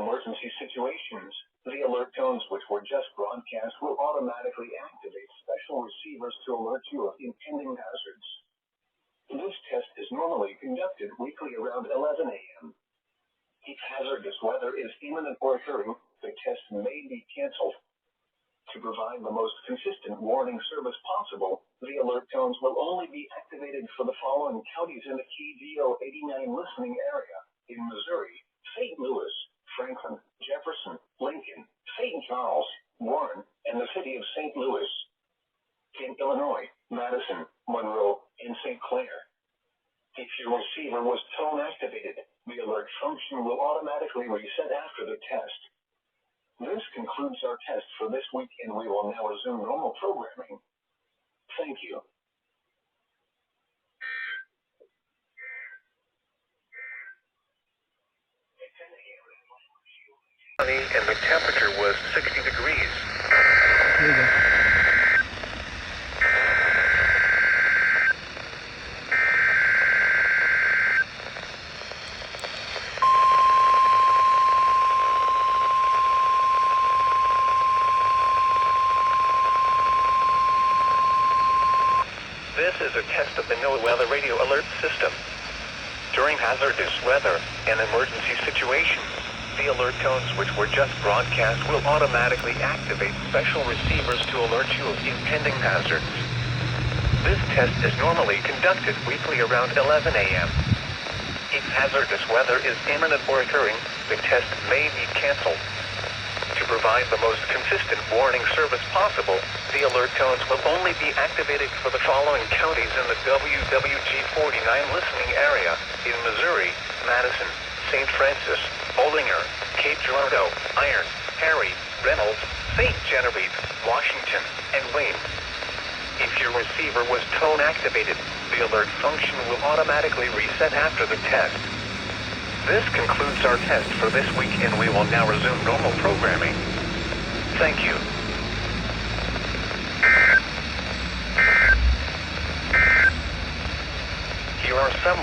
emergency situations, the alert tones which were just broadcast will automatically activate special receivers to alert you of impending hazards. This test is normally conducted weekly around 11 a.m. If hazardous weather is imminent or occurring, the test may be canceled. To provide the most consistent warning service possible, the alert tones will only be activated for the following counties in the KDO89 listening area: in Missouri, St. Louis, Franklin, Jefferson, Lincoln, St. Charles, Warren, and the city of St. Louis. In Illinois, Madison, Monroe, and St. Clair. If your receiver was tone activated, the alert function will automatically reset after the test. This concludes our test for this week, and we will now resume normal programming. Thank you. And the temperature was 60 degrees. Here you go. This is a test of the NOAA Weather Radio Alert System. During hazardous weather and emergency situations, the alert tones which were just broadcast will automatically activate special receivers to alert you of impending hazards. This test is normally conducted weekly around 11 a.m. If hazardous weather is imminent or occurring, the test may be canceled. To provide the most consistent warning service possible, the alert tones will only be activated for the following counties in the WWG49 listening area: in Missouri, Madison, St. Francis, Bollinger, Cape Girardeau, Iron, Perry, Reynolds, St. Genevieve, Washington, and Wayne. If your receiver was tone activated, the alert function will automatically reset after the test. This concludes our test for this week, and we will now resume normal programming. Thank you. Here are some